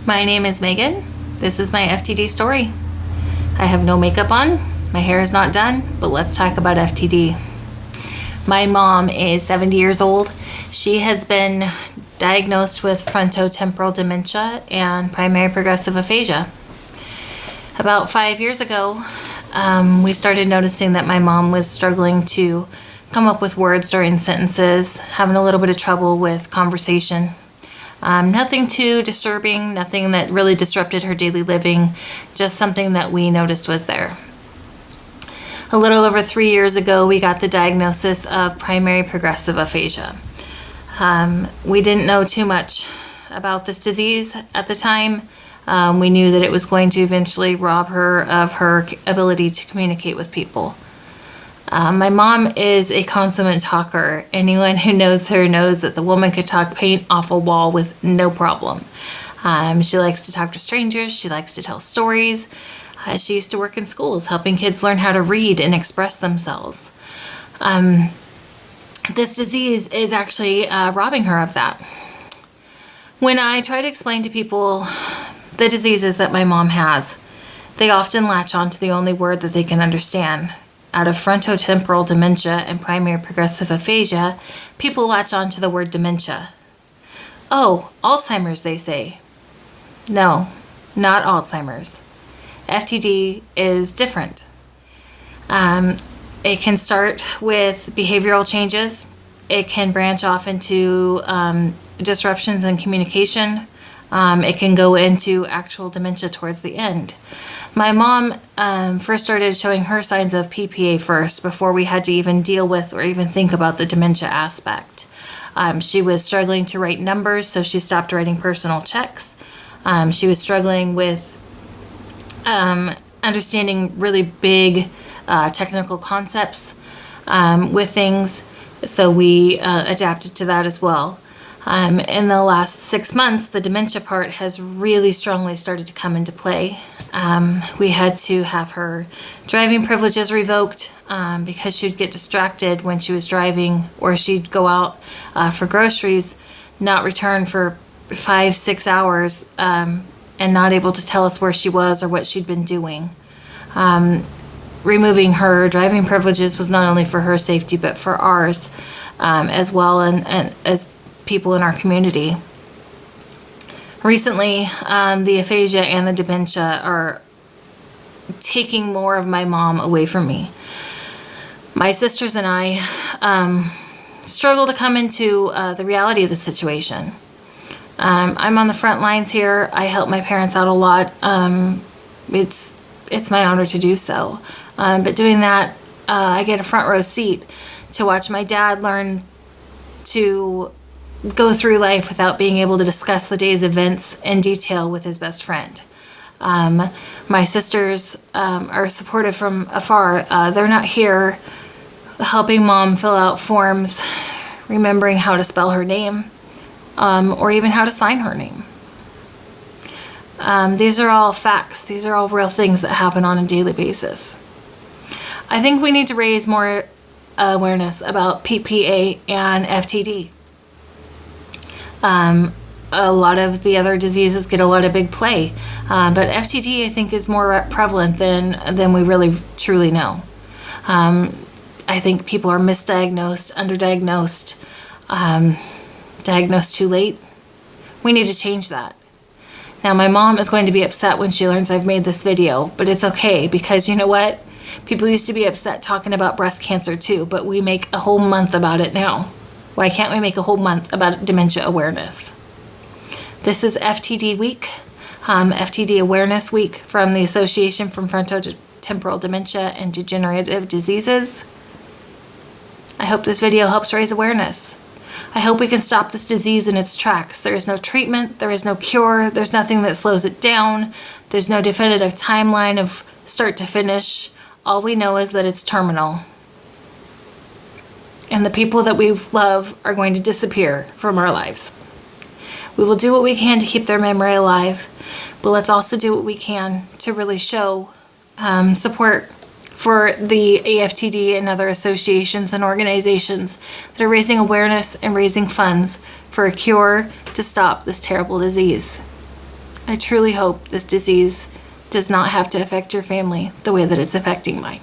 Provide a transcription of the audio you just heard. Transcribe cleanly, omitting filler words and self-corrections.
My name is Megan. This is my FTD story. I have no makeup on, my hair is not done, but let's talk about FTD. My mom is 70 years old. She has been diagnosed with frontotemporal dementia and primary progressive aphasia. About 5 years ago, we started noticing that my mom was struggling to come up with words during sentences, having a little bit of trouble with conversation. Nothing too disturbing, nothing that really disrupted her daily living, just something that we noticed was there. A little over 3 years ago, we got the diagnosis of primary progressive aphasia. We didn't know too much about this disease at the time. We knew that it was going to eventually rob her of her ability to communicate with people. My mom is a consummate talker. Anyone who knows her knows that the woman could talk paint off a wall with no problem. She likes to talk to strangers. She likes to tell stories. She used to work in schools helping kids learn how to read and express themselves. This disease is actually robbing her of that. When I try to explain to people the diseases that my mom has, they often latch on to the only word that they can understand. Out of frontotemporal dementia and primary progressive aphasia, people latch on to the word dementia. Oh, Alzheimer's, they say. No, not Alzheimer's. FTD is different. It can start with behavioral changes. It can branch off into disruptions in communication. It can go into actual dementia towards the end. My mom first started showing her signs of PPA first before we had to even deal with or even think about the dementia aspect. She was struggling to write numbers, so she stopped writing personal checks. She was struggling with understanding really big technical concepts with things, so we adapted to that as well. In the last 6 months, the dementia part has really strongly started to come into play. We had to have her driving privileges revoked because she'd get distracted when she was driving, or she'd go out for groceries, not return for 5-6 hours, and not able to tell us where she was or what she'd been doing. Removing her driving privileges was not only for her safety but for ours as well, and as people in our community. Recently, the aphasia and the dementia are taking more of my mom away from me. My sisters and I struggle to come into the reality of the situation. I'm on the front lines here. I help my parents out a lot. It's my honor to do so. But doing that, I get a front row seat to watch my dad learn to go through life without being able to discuss the day's events in detail with his best friend. My sisters are supportive from afar. They're not here helping mom fill out forms, remembering how to spell her name, or even how to sign her name. These are all facts. These are all real things that happen on a daily basis. I think we need to raise more awareness about PPA and FTD. A lot of the other diseases get a lot of big play, but FTD I think is more prevalent than we really truly know. I think people are misdiagnosed, underdiagnosed, diagnosed too late. We need to change that. Now my mom is going to be upset when she learns I've made this video, but it's okay, because you know what? People used to be upset talking about breast cancer too, but we make a whole month about it now. Why can't we make a whole month about dementia awareness? This is FTD Week, FTD Awareness Week from the Association for Frontotemporal Dementia and Degenerative Diseases. I hope this video helps raise awareness. I hope we can stop this disease in its tracks. There is no treatment, there is no cure, there's nothing that slows it down, there's no definitive timeline of start to finish. All we know is that it's terminal. And the people that we love are going to disappear from our lives. We will do what we can to keep their memory alive, but let's also do what we can to really show support for the AFTD and other associations and organizations that are raising awareness and raising funds for a cure to stop this terrible disease. I truly hope this disease does not have to affect your family the way that it's affecting mine.